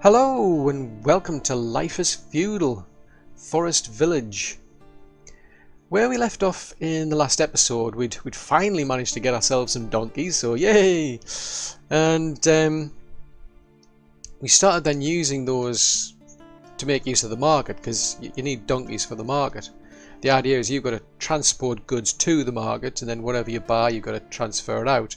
Hello and welcome to Life is Feudal, Forest Village. Where we left off in the last episode, we'd finally managed to get ourselves some donkeys, so yay! And we started then using those to make use of the market, because you need donkeys for the market. The idea is you've got to transport goods to the market, and then whatever you buy, you've got to transfer it out.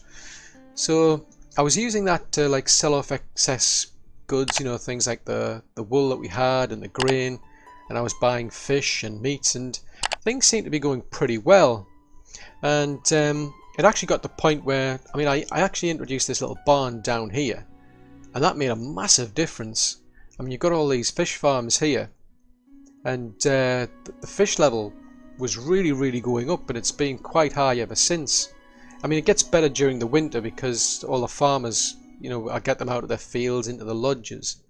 So I was using that to like sell off excess goods, you know, things like the wool that we had and the grain, and I was buying fish and meats, and things seemed to be going pretty well. And it actually got to the point where, I mean, I actually introduced this little barn down here, and that made a massive difference. I mean, you've got all these fish farms here, and the fish level was really going up, but it's been quite high ever since. I mean, it gets better during the winter because all the farmers, you know, I get them out of their fields into the lodges,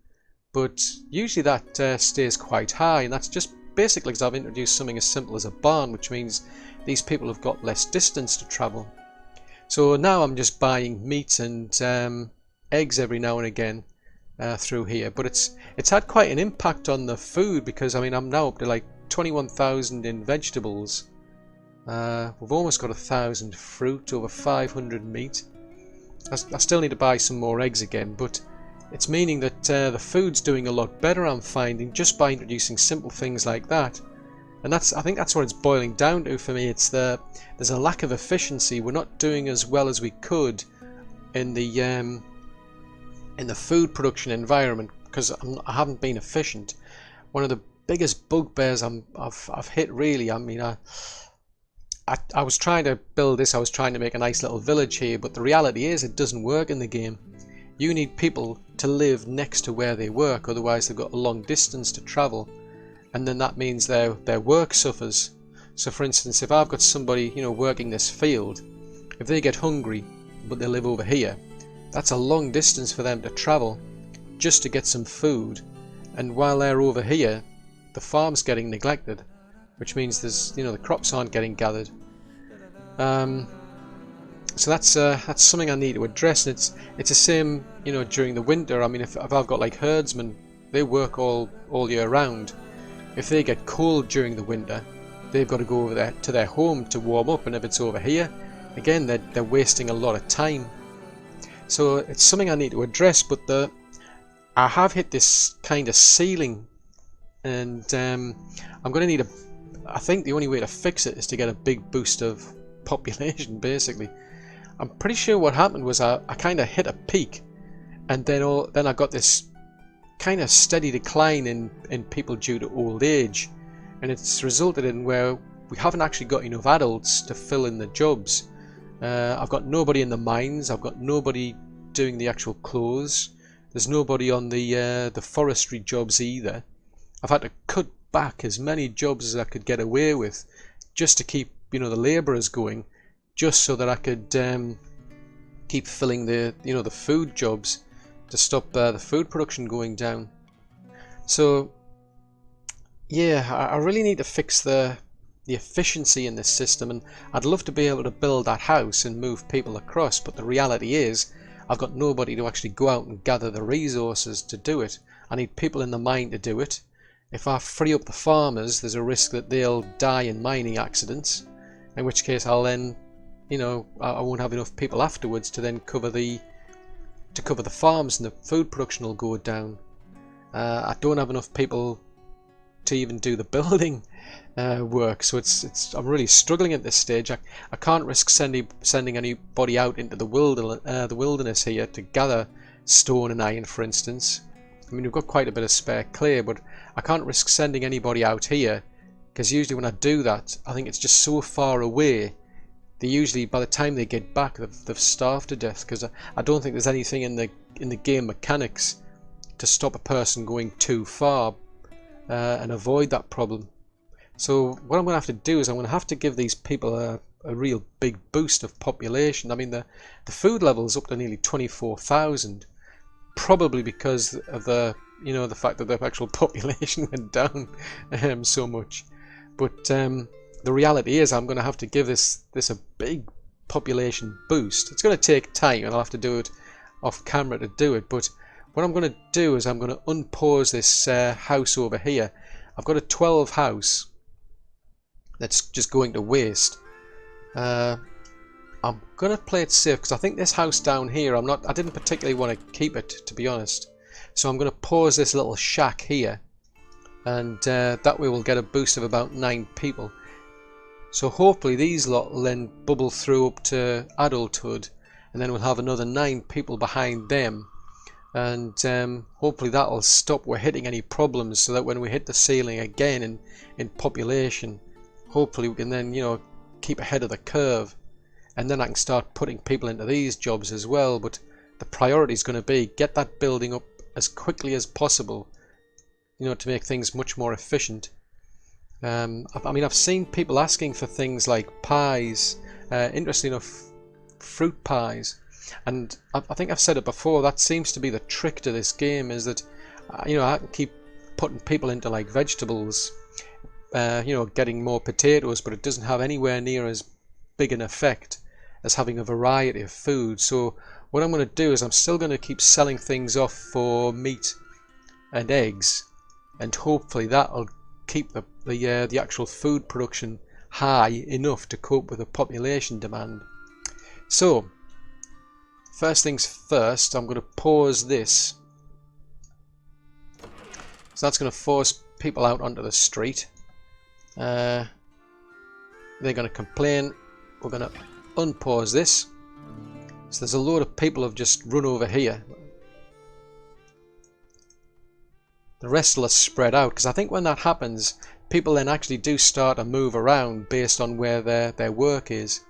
but usually that stays quite high, and that's just basically because I've introduced something as simple as a barn, which means these people have got less distance to travel. So now I'm just buying meat and eggs every now and again through here, but it's had quite an impact on the food, because I mean, I'm now up to like 21,000 in vegetables. We've almost got 1,000 fruit, over 500 meat. I still need to buy some more eggs again, but it's meaning that the food's doing a lot better, I'm finding, just by introducing simple things like that. And I think that's what it's boiling down to for me. It's there's a lack of efficiency. We're not doing as well as we could in the food production environment because I haven't been efficient. One of the biggest bugbears I've hit, really. I mean, I was trying to build this, I was trying to make a nice little village here, but the reality is it doesn't work in the game. You need people to live next to where they work, otherwise they've got a long distance to travel, and then that means their work suffers. So for instance, if I've got somebody, you know, working this field, if they get hungry but they live over here, that's a long distance for them to travel just to get some food, and while they're over here the farm's getting neglected, which means there's, you know, the crops aren't getting gathered. So that's something I need to address, and it's the same, you know, during the winter. I mean, if I've got like herdsmen, they work all year round. If they get cold during the winter, they've got to go over there to their home to warm up, and if it's over here, again, they're wasting a lot of time. So it's something I need to address, but I have hit this kind of ceiling, and I'm going to need I think the only way to fix it is to get a big boost of population, basically. I'm pretty sure what happened was I kind of hit a peak, and then I got this kind of steady decline in people due to old age, and it's resulted in where we haven't actually got enough adults to fill in the jobs. I've got nobody in the mines, I've got nobody doing the actual clothes, there's nobody on the forestry jobs either. I've had to cut back as many jobs as I could get away with just to keep, you know, the labourers going, just so that I could keep filling the, you know, the food jobs to stop the food production going down. So yeah, I really need to fix the efficiency in this system, and I'd love to be able to build that house and move people across, but the reality is I've got nobody to actually go out and gather the resources to do it. I need people in the mine to do it. If I free up the farmers, there's a risk that they'll die in mining accidents, in which case I'll then, you know, I won't have enough people afterwards to then cover the farms, and the food production will go down. I don't have enough people to even do the building work, so I'm really struggling at this stage. I can't risk sending anybody out into the wilderness here to gather stone and iron, for instance. I mean, we've got quite a bit of spare clay, but I can't risk sending anybody out here, because usually when I do that, I think it's just so far away. They usually, by the time they get back, they've starved to death, because I don't think there's anything in the game mechanics to stop a person going too far and avoid that problem. So what I'm going to have to do is I'm going to have to give these people a real big boost of population. I mean, the food level is up to nearly 24,000. Probably because of the fact that the actual population went down so much. But the reality is I'm going to have to give this a big population boost. It's going to take time, and I'll have to do it off camera to do it, but what I'm going to do is I'm going to unpause this house over here. I've got a 12 house that's just going to waste. I'm going to play it safe because I think this house down here, I didn't particularly want to keep it, to be honest. So I'm going to pause this little shack here, and that way we'll get a boost of about 9 people. So hopefully these lot will then bubble through up to adulthood, and then we'll have another 9 people behind them. And hopefully that'll stop we're hitting any problems, so that when we hit the ceiling again in population, hopefully we can then, you know, keep ahead of the curve, and then I can start putting people into these jobs as well. But the priority is going to be get that building up as quickly as possible, you know, to make things much more efficient. I mean, I've seen people asking for things like pies, interesting enough, fruit pies. And I think I've said it before, that seems to be the trick to this game, is that, you know, I can keep putting people into like vegetables, you know, getting more potatoes, but it doesn't have anywhere near as big an effect as having a variety of food. So what I'm going to do is I'm still going to keep selling things off for meat and eggs, and hopefully that'll keep the actual food production high enough to cope with the population demand. So first things first, I'm going to pause this. So that's going to force people out onto the street. They're going to complain. We're going to unpause this. So there's a load of people have just run over here. The rest will have spread out, because I think when that happens, people then actually do start to move around based on where their work is.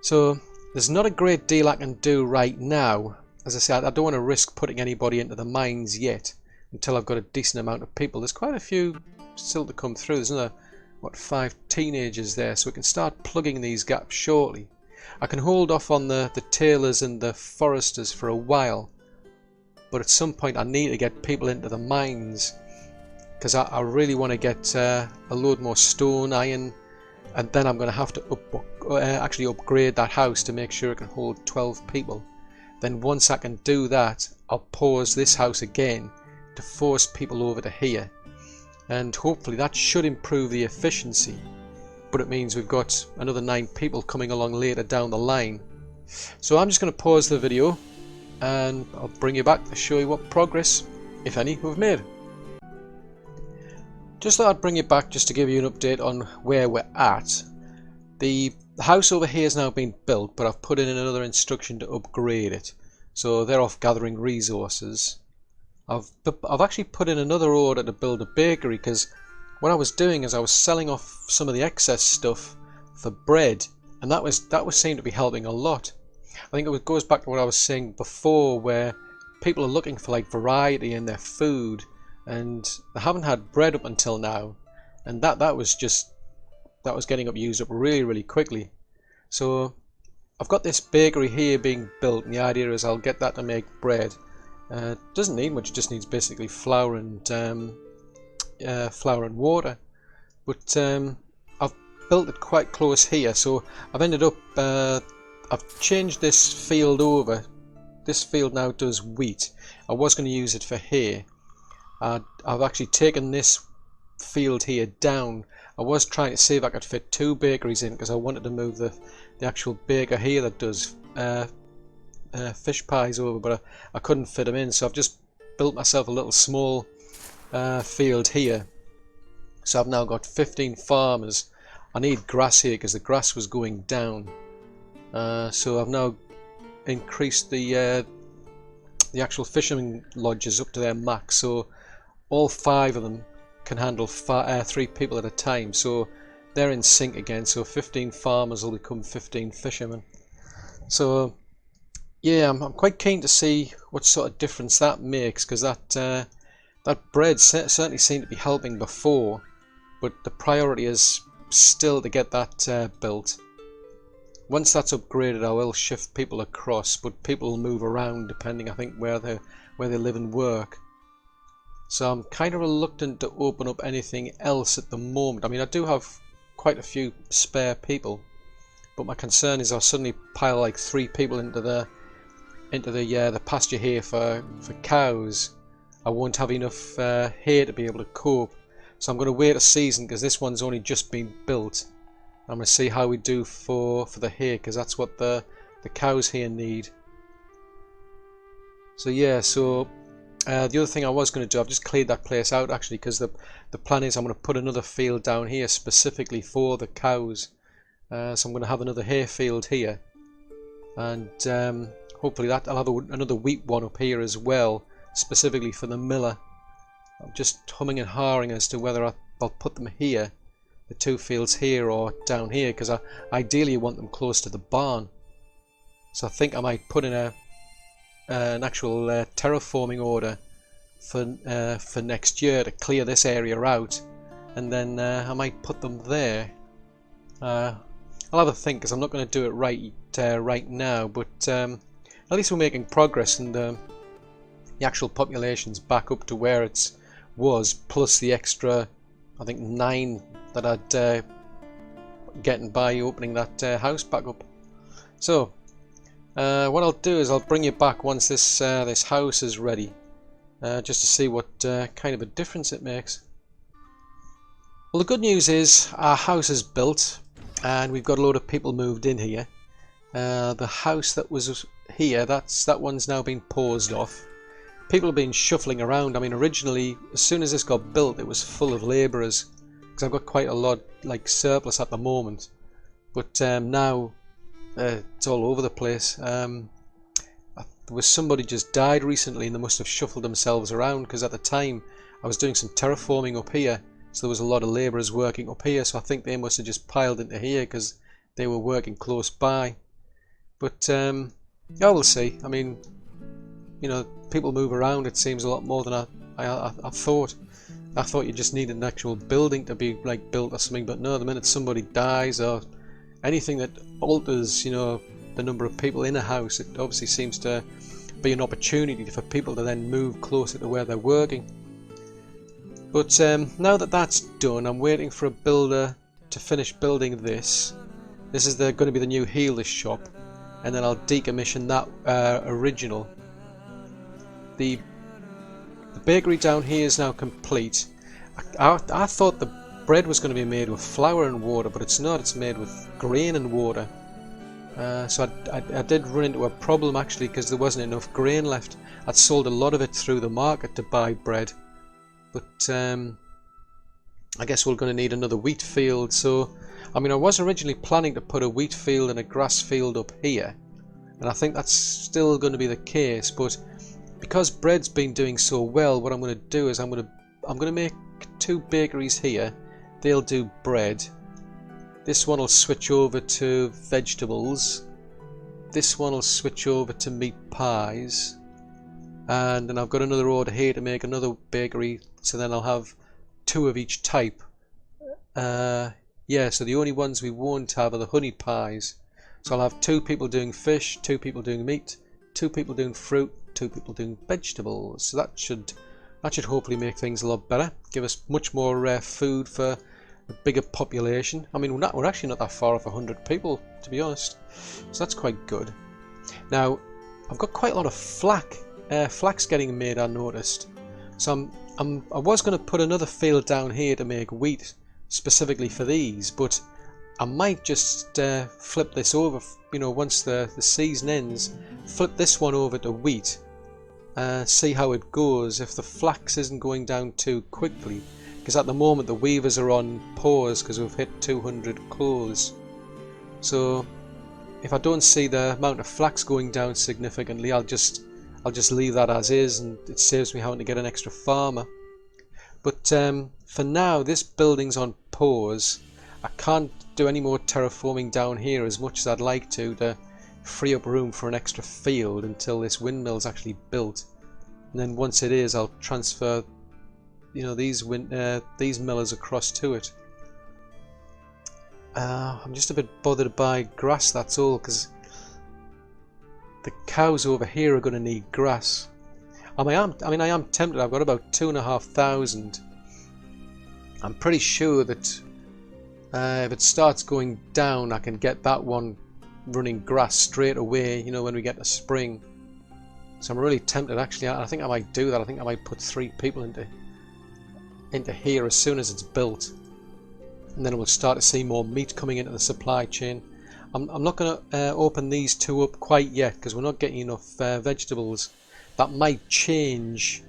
So there's not a great deal I can do right now. As I said, I don't want to risk putting anybody into the mines yet until I've got a decent amount of people. There's quite a few still to come through. There's another, what, 5 teenagers there, so we can start plugging these gaps shortly. I can hold off on the tailors and the foresters for a while, but at some point I need to get people into the mines, because I really want to get a load more stone, iron, and then I'm going to have to actually upgrade that house to make sure it can hold 12 people. Then once I can do that, I'll pause this house again to force people over to here, and hopefully that should improve the efficiency. But it means we've got another 9 people coming along later down the line. So I'm just going to pause the video, and I'll bring you back to show you what progress, if any, we've made. Just thought I'd bring you back just to give you an update on where we're at. The house over here has now been built, but I've put in another instruction to upgrade it. So they're off gathering resources. I've actually put in another order to build a bakery, because what I was doing is I was selling off some of the excess stuff for bread, and that was seemed to be helping a lot. I think it goes back to what I was saying before, where people are looking for like variety in their food, and they haven't had bread up until now, and that was getting used up really quickly. So I've got this bakery here being built, and the idea is I'll get that to make bread. Doesn't need much, just needs basically flour and water. But I've built it quite close here, so I've ended up I've changed this field over. This field now does wheat. I was going to use it for hay. I've actually taken this field here down. I was trying to see if I could fit 2 bakeries in, because I wanted to move the actual baker here that does fish pies over, but I couldn't fit them in, so I've just built myself a little small field here. So I've now got 15 farmers. I need grass here because the grass was going down, so I've now increased the actual fishermen lodges up to their max, so all 5 of them can handle 3 people at a time, so they're in sync again. So 15 farmers will become 15 fishermen. So yeah, I'm quite keen to see what sort of difference that makes, because that bread certainly seemed to be helping before, but the priority is still to get that built. Once that's upgraded, I will shift people across, but people will move around depending, I think, where they live and work. So I'm kind of reluctant to open up anything else at the moment. I mean, I do have quite a few spare people, but my concern is I'll suddenly pile like 3 people into into the pasture hay for cows, I won't have enough hay to be able to cope. So I'm going to wait a season because this one's only just been built. I'm going to see how we do for the hay, because that's what the cows here need. So yeah, so the other thing I was going to do, I've just cleared that place out actually, because the plan is I'm going to put another field down here specifically for the cows. So I'm going to have another hay field here, and hopefully that I'll have another wheat one up here as well, specifically for the miller. I'm just humming and hawing as to whether I'll put them here, the two fields here or down here, because I ideally want them close to the barn. So I think I might put in an actual terraforming order for next year to clear this area out, and then I might put them there. I'll have a think, because I'm not going to do it right now, but at least we're making progress, and the actual population's back up to where it was, plus the extra, I think 9 that I'd getting by opening that house back up. So what I'll do is I'll bring you back once this house is ready, just to see what kind of a difference it makes. Well, the good news is our house is built, and we've got a load of people moved in here. The house that was here, that one's now been paused off. People have been shuffling around. I mean, originally, as soon as this got built, it was full of labourers, because I've got quite a lot like surplus at the moment. But now it's all over the place. There was somebody just died recently, and they must have shuffled themselves around, because at the time I was doing some terraforming up here, so there was a lot of labourers working up here, so I think they must have just piled into here because they were working close by. But yeah, we'll see. I mean, you know, people move around, it seems, a lot more than I thought. I thought you just needed an actual building to be like built or something, but no, the minute somebody dies or anything that alters, you know, the number of people in a house, it obviously seems to be an opportunity for people to then move closer to where they're working. But now that that's done, I'm waiting for a builder to finish building this. This is going to be the new healer's shop, and then I'll decommission that original. The bakery down here is now complete. I thought the bread was going to be made with flour and water, but it's not. It's made with grain and water. So I did run into a problem actually, because there wasn't enough grain left. I'd sold a lot of it through the market to buy bread, but I guess we're going to need another wheat field. So I mean, I was originally planning to put a wheat field and a grass field up here, and I think that's still going to be the case, but because bread's been doing so well, what I'm going to do is I'm going to make 2 bakeries here. They'll do bread. This one will switch over to vegetables. This one will switch over to meat pies. And then I've got another order here to make another bakery, so then I'll have 2 of each type. Yeah, so the only ones we won't have are the honey pies. So I'll have 2 people doing fish, 2 people doing meat, 2 people doing fruit, 2 people doing vegetables. So that should hopefully make things a lot better, give us much more food for a bigger population. I mean, we're actually not that far off 100 people, to be honest, so that's quite good. Now I've got quite a lot of flax getting made, I noticed, so I was going to put another field down here to make wheat specifically for these, but I might just flip this over, you know, once the season ends, flip this one over to wheat, see how it goes, if the flax isn't going down too quickly, because at the moment the weavers are on pause because we've hit 200 clothes. So if I don't see the amount of flax going down significantly, I'll just leave that as is, and it saves me having to get an extra farmer. But for now, this building's on pause. I can't do any more terraforming down here as much as I'd like to free up room for an extra field until this windmill's actually built. And then once it is, I'll transfer, you know, these millers across to it. I'm just a bit bothered by grass, that's all, because the cows over here are going to need grass. I mean, I am tempted. I've got about 2,500. I'm pretty sure that if it starts going down, I can get that one running grass straight away, you know, when we get to spring. So I'm really tempted actually. I think I might do that. I think I might put 3 people into here as soon as it's built, and then we'll start to see more meat coming into the supply chain. I'm not going to open these 2 up quite yet because we're not getting enough vegetables. That might change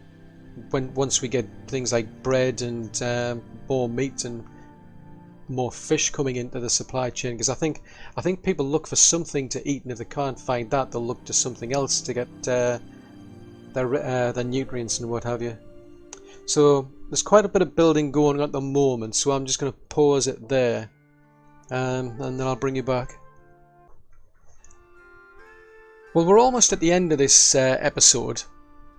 once we get things like bread and more meat and more fish coming into the supply chain, because I think people look for something to eat, and if they can't find that, they'll look to something else to get their nutrients and what have you. So there's quite a bit of building going on at the moment, so I'm just going to pause it there, and then I'll bring you back. Well, we're almost at the end of this episode.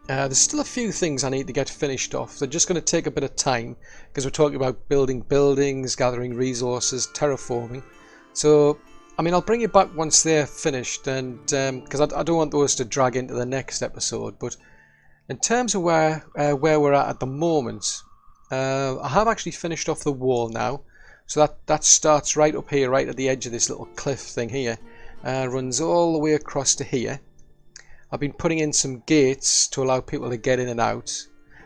There's still a few things I need to get finished off. They're just going to take a bit of time because we're talking about building buildings, gathering resources, terraforming. So, I mean, I'll bring you back once they're finished, and because I don't want those to drag into the next episode. But in terms of where we're at the moment, I have actually finished off the wall now. So that starts right up here, right at the edge of this little cliff thing here, runs all the way across to here. I've been putting in some gates to allow people to get in and out.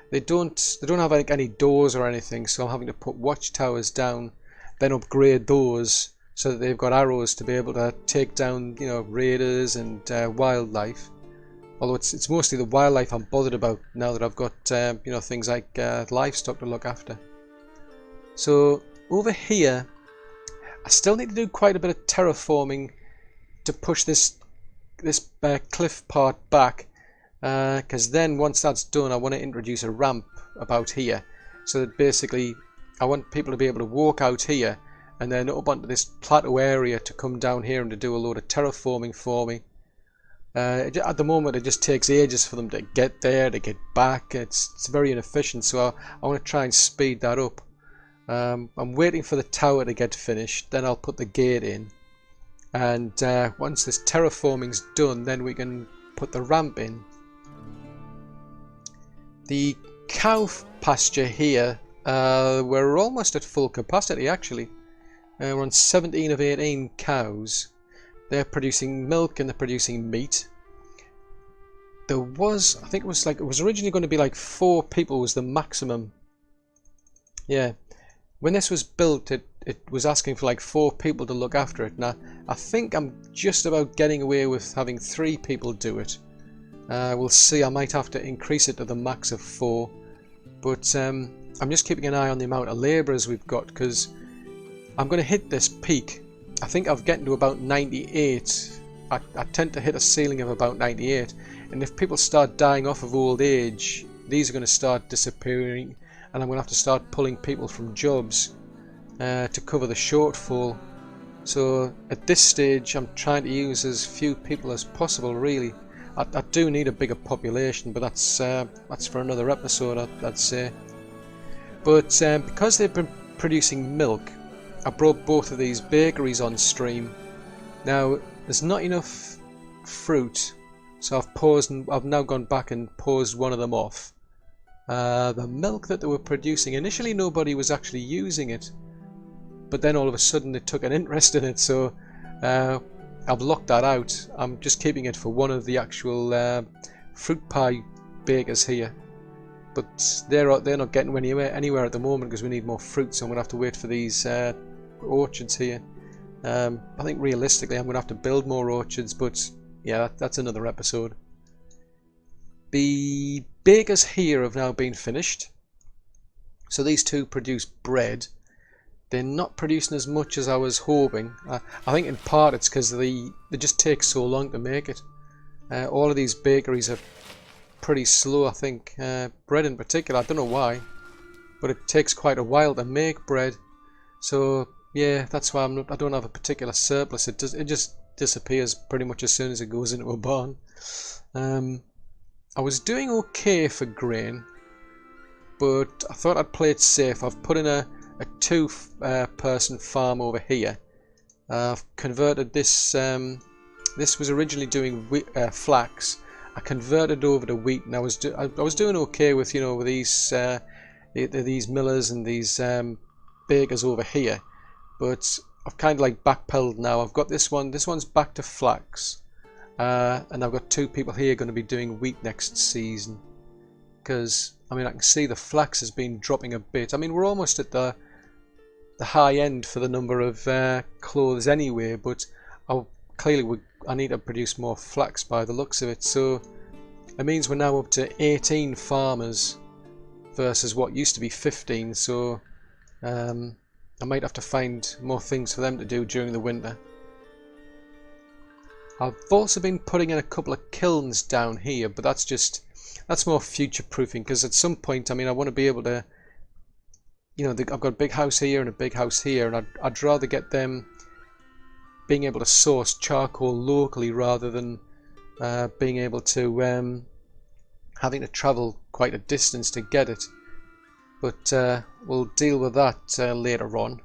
They don't have like any doors or anything, so I'm having to put watchtowers down, then upgrade those so that they've got arrows to be able to take down, you know, raiders and wildlife. Although it's mostly the wildlife I'm bothered about now that I've got you know, things like livestock to look after. So over here, I still need to do quite a bit of terraforming to push this cliff part back, because then once that's done I want to introduce a ramp about here, so that basically I want people to be able to walk out here and then up onto this plateau area to come down here and to do a load of terraforming for me. At the moment it just takes ages for them to get there, to get back. It's very inefficient, so I want to try and speed that up. I'm waiting for the tower to get finished, then I'll put the gate in. And once this terraforming's done, then we can put the ramp in. The cow pasture here, we're almost at full capacity actually. We're on 17 of 18 cows. They're producing milk and they're producing meat. There was, I think it was originally going to be like 4 people was the maximum. Yeah. When this was built, it was asking for like 4 people to look after it. Now, I think I'm just about getting away with having 3 people do it. We'll see, I might have to increase it to the max of 4. But I'm just keeping an eye on the amount of labourers we've got, because I'm going to hit this peak. I think I've getting to about 98. I tend to hit a ceiling of about 98. And if people start dying off of old age, these are going to start disappearing. And I'm going to have to start pulling people from jobs to cover the shortfall. So at this stage I'm trying to use as few people as possible really. I do need a bigger population, but that's for another episode, I'd say. But because they've been producing milk, I brought both of these bakeries on stream. Now there's not enough fruit, so I've now gone back and paused one of them off. The milk that they were producing, initially nobody was actually using it, but then all of a sudden they took an interest in it, so I've locked that out. I'm just keeping it for one of the actual fruit pie bakers here, but they're not getting anywhere at the moment because we need more fruit, so I'm going to have to wait for these orchards here. I think realistically I'm going to have to build more orchards, but yeah, that's another episode. The bakers here have now been finished, so these 2 produce bread. They're not producing as much as I was hoping. I think in part it's because they just take so long to make it. All of these bakeries are pretty slow, I think. Bread in particular, I don't know why, but it takes quite a while to make bread. So yeah, that's why I don't have a particular surplus. It just disappears pretty much as soon as it goes into a barn. I was doing okay for grain, but I thought I'd play it safe. I've put in a 2-person farm over here. I've converted this. This was originally doing flax. I converted over to wheat, and I was doing okay with, you know, with these millers and these bakers over here. But I've kind of like backpedaled now. I've got this one. This one's back to flax. and I've got 2 people here going to be doing wheat next season, because I mean I can see the flax has been dropping a bit. I mean we're almost at the high end for the number of clothes anyway, but I need to produce more flax by the looks of it, so it means we're now up to 18 farmers versus what used to be 15, so I might have to find more things for them to do during the winter. I've also been putting in a couple of kilns down here, but that's more future proofing, because at some point, I mean, I want to be able to, you know, I've got a big house here and a big house here, and I'd rather get them being able to source charcoal locally rather than being able to having to travel quite a distance to get it. But we'll deal with that later on.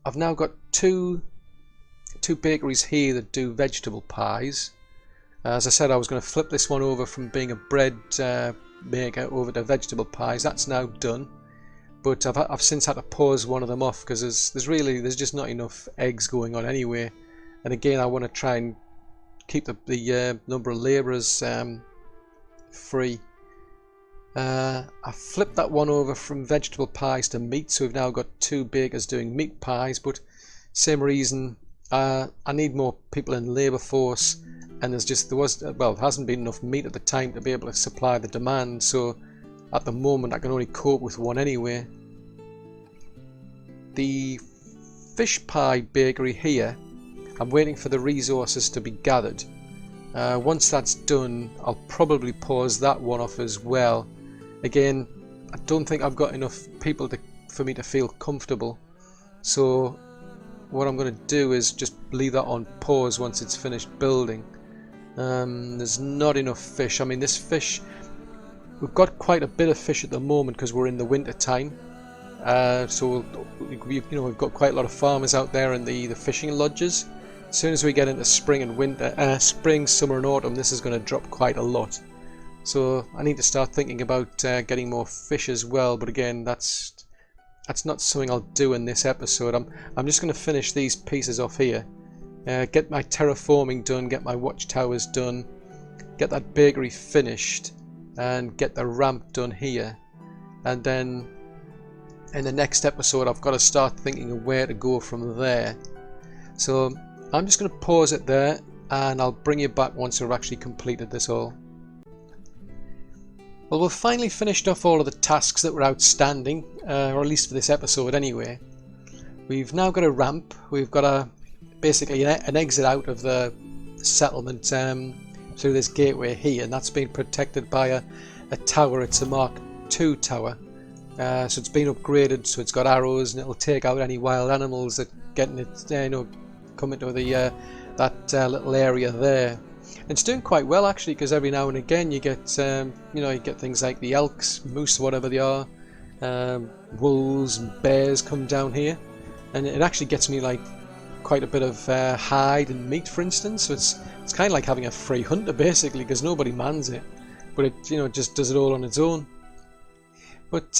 I've now got two bakeries here that do vegetable pies. As I said, I was going to flip this one over from being a bread maker over to vegetable pies. That's now done, but I've since had to pause one of them off because there's just not enough eggs going on anyway. And again, I want to try and keep the number of labourers free. I flipped that one over from vegetable pies to meat, so we've now got 2 bakers doing meat pies, but same reason, I need more people in labour force, and there hasn't been enough meat at the time to be able to supply the demand, so at the moment I can only cope with one anyway. The fish pie bakery here, I'm waiting for the resources to be gathered. Once that's done, I'll probably pause that one off as well. Again, I don't think I've got enough people for me to feel comfortable, so what I'm going to do is just leave that on pause once it's finished building. There's not enough fish. I mean, this fish, we've got quite a bit of fish at the moment because we're in the winter time. So we've got quite a lot of farmers out there in the fishing lodges. As soon as we get into spring and winter, spring, summer and autumn, this is going to drop quite a lot. So I need to start thinking about getting more fish as well, but again, that's not something I'll do in this episode. I'm just going to finish these pieces off here, get my terraforming done, get my watchtowers done, get that bakery finished, and get the ramp done here. And then in the next episode I've got to start thinking of where to go from there. So I'm just going to pause it there, and I'll bring you back once I've actually completed this all. Well, we've finally finished off all of the tasks that were outstanding, or at least for this episode anyway. We've now got a ramp. We've got basically an exit out of the settlement through this gateway here, and that's been protected by a tower. It's a Mark II tower, so it's been upgraded, so it's got arrows and it'll take out any wild animals that come into that little area there. And it's doing quite well actually, because every now and again you get you get things like the elks, moose, whatever they are, wolves and bears come down here, and it actually gets me like quite a bit of hide and meat, for instance. So it's kind of like having a free hunter basically, because nobody mans it, but it just does it all on its own. But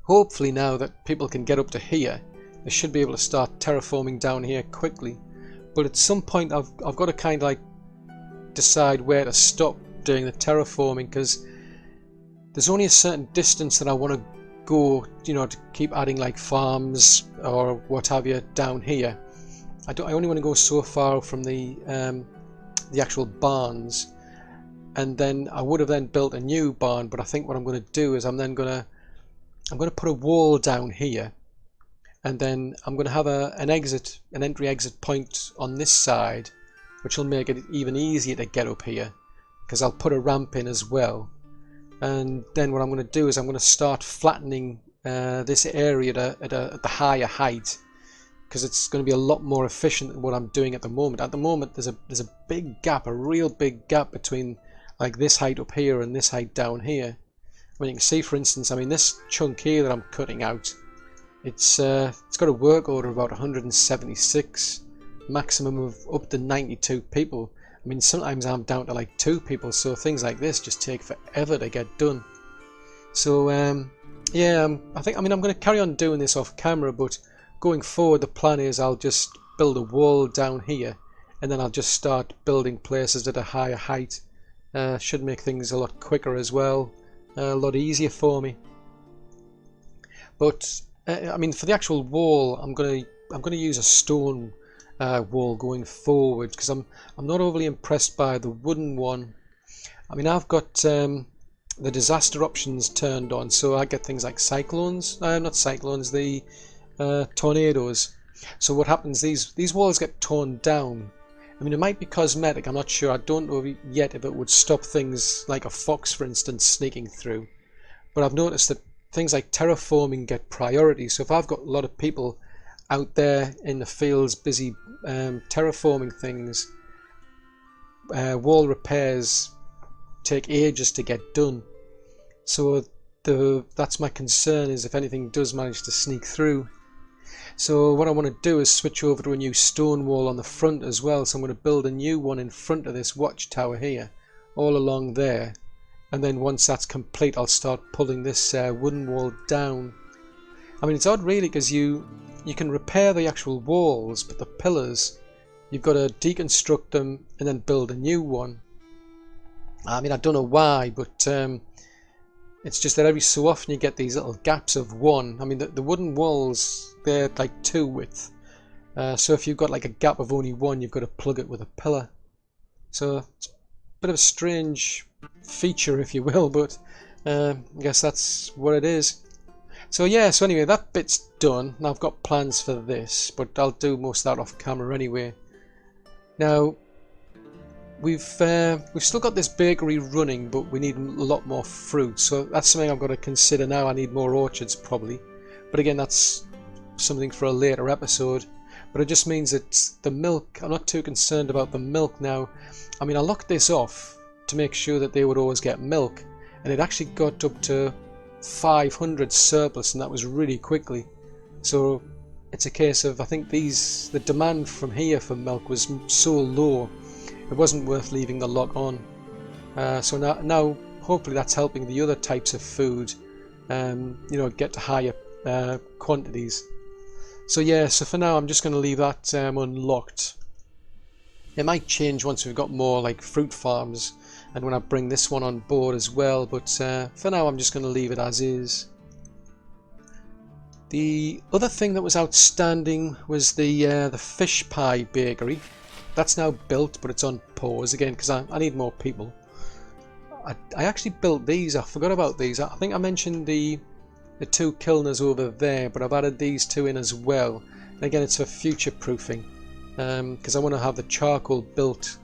hopefully now that people can get up to here, they should be able to start terraforming down here quickly. But at some point I've got to kind of like decide where to stop doing the terraforming, because there's only a certain distance that I want to go, to keep adding like farms or what have you down here. I only want to go so far from the actual barns, and then I would have then built a new barn. But I think what I'm going to do is I'm going to put a wall down here, and then I'm going to have an entry-exit point on this side, which will make it even easier to get up here, because I'll put a ramp in as well. And then what I'm going to do is I'm going to start flattening this area at the higher height, because it's going to be a lot more efficient than what I'm doing at the moment. At the moment there's a big gap, a real big gap between like this height up here and this height down here. I mean, you can see, for instance, I mean, this chunk here that I'm cutting out, it's got a work order of about 176, maximum of up to 92 people. I mean, sometimes I'm down to like 2 people, so things like this just take forever to get done. So yeah, I'm going to carry on doing this off camera, but going forward the plan is I'll just build a wall down here, and then I'll just start building places at a higher height. Should make things a lot quicker as well, a lot easier for me. But I mean, for the actual wall, I'm gonna use a stone wall going forward, because I'm not overly impressed by the wooden one. I mean, I've got the disaster options turned on, so I get things like cyclones, not cyclones, the tornadoes. So what happens, these walls get torn down. I mean, it might be cosmetic, I'm not sure. I don't know yet if it would stop things like a fox, for instance, sneaking through. But I've noticed that things like terraforming get priority. So if I've got a lot of people out there in the fields busy terraforming things, wall repairs take ages to get done. So that's my concern, is if anything does manage to sneak through. So what I want to do is switch over to a new stone wall on the front as well. So I'm going to build a new one in front of this watchtower here, all along there. And then once that's complete, I'll start pulling this wooden wall down. I mean, it's odd really, because you can repair the actual walls, but the pillars, you've got to deconstruct them and then build a new one. I mean, I don't know why, but it's just that every so often you get these little gaps of one. I mean, the wooden walls, they're like 2 width. So if you've got like a gap of only 1, you've got to plug it with a pillar. So it's a bit of a strange feature, if you will, but I guess that's what it is. So yeah, so anyway, that bit's done. Now I've got plans for this, but I'll do most of that off camera anyway. Now, we've still got this bakery running, but we need a lot more fruit, so that's something I've got to consider now. I need more orchards probably, but again, that's something for a later episode. But it just means that the milk, I'm not too concerned about the milk now. I mean, I locked this off to make sure that they would always get milk, and it actually got up to 500 surplus, and that was really quickly. So it's a case of, I think the demand from here for milk was so low, it wasn't worth leaving the lock on. So now hopefully that's helping the other types of food, get to higher quantities. So yeah, so for now I'm just going to leave that unlocked. It might change once we've got more like fruit farms, and when I bring this one on board as well, but for now I'm just going to leave it as is. The other thing that was outstanding was the fish pie bakery. That's now built, but it's on pause again because I need more people. I actually built these. I forgot about these. I think I mentioned the 2 kilners over there, but I've added these 2 in as well. And again, it's for future proofing, because I want to have the charcoal built,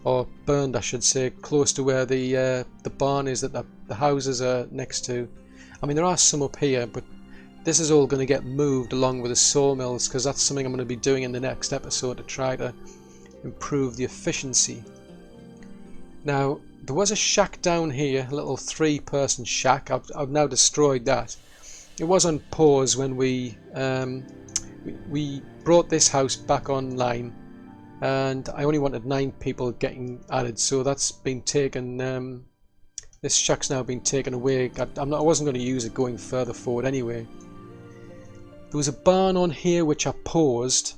or burned I should say, close to where the barn is that the houses are next to. I mean, there are some up here, but this is all going to get moved along with the sawmills, because that's something I'm going to be doing in the next episode to try to improve the efficiency. Now, there was a shack down here, a little 3-person shack. I've now destroyed that. It was on pause when we brought this house back online, and I only wanted 9 people getting added, so that's been taken. This shack's now been taken away. I wasn't going to use it going further forward anyway. There was a barn on here which I paused,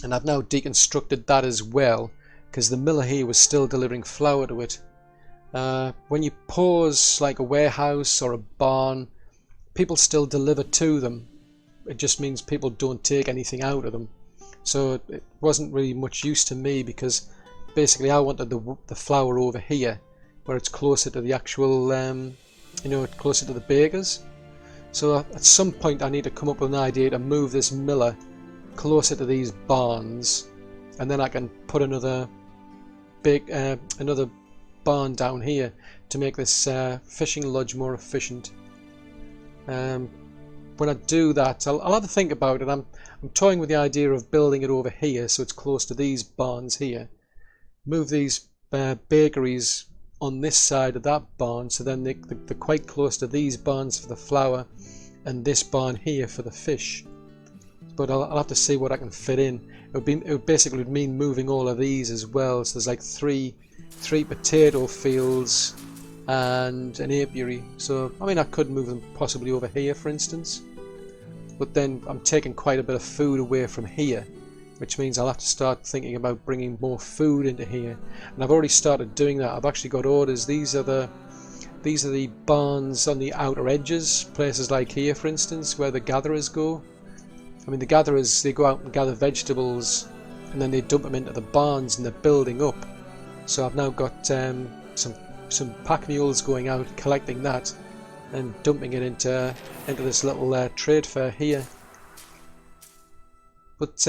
and I've now deconstructed that as well, because the miller here was still delivering flour to it. When you pause like a warehouse or a barn, people still deliver to them. It just means people don't take anything out of them. So it wasn't really much use to me, because basically I wanted the flour over here, where it's closer to the actual, closer to the bakers. So at some point I need to come up with an idea to move this miller closer to these barns, and then I can put another barn down here to make this fishing lodge more efficient. When I do that, I'll have to think about it. I'm toying with the idea of building it over here so it's close to these barns here. Move these bakeries on this side of that barn, so then they're quite close to these barns for the flour and this barn here for the fish. But I'll have to see what I can fit in. It would basically mean moving all of these as well. So there's like three potato fields and an apiary. So I mean, I could move them possibly over here, for instance. But then I'm taking quite a bit of food away from here, which means I'll have to start thinking about bringing more food into here, and I've already started doing that. I've actually got orders. These are the barns on the outer edges, places like here for instance, where the gatherers go. I mean, the gatherers, they go out and gather vegetables and then they dump them into the barns and they're building up. So I've now got some pack mules going out collecting that and dumping it into this little trade fair here. But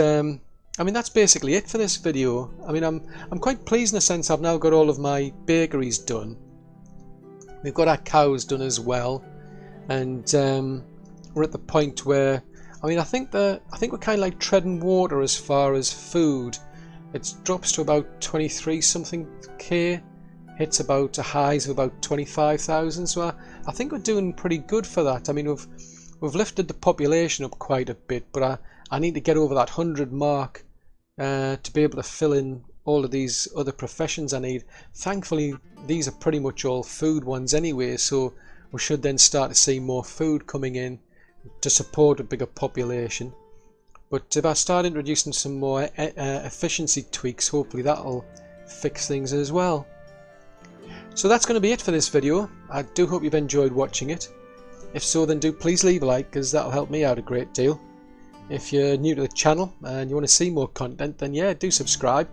I mean, that's basically it for this video. I mean, I'm quite pleased in a sense. I've now got all of my bakeries done. We've got our cows done as well, and we're at the point where, I mean, I think we're kind of like treading water as far as food. It drops to about 23 something K, hits about a highs of about 25,000. So I think we're doing pretty good for that. I mean, we've lifted the population up quite a bit, but I need to get over that 100 mark to be able to fill in all of these other professions I need. Thankfully, these are pretty much all food ones anyway, so we should then start to see more food coming in to support a bigger population. But if I start introducing some more efficiency tweaks, hopefully that'll fix things as well. So that's going to be it for this video. I do hope you've enjoyed watching it. If so, then do please leave a like, because that'll help me out a great deal. If you're new to the channel and you want to see more content, then yeah, do subscribe.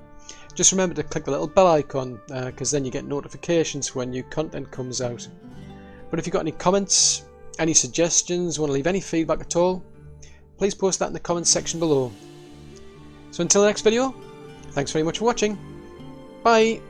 Just remember to click the little bell icon, because then you get notifications when new content comes out. But if you've got any comments, any suggestions, want to leave any feedback at all, please post that in the comments section below. So until the next video, thanks very much for watching. Bye!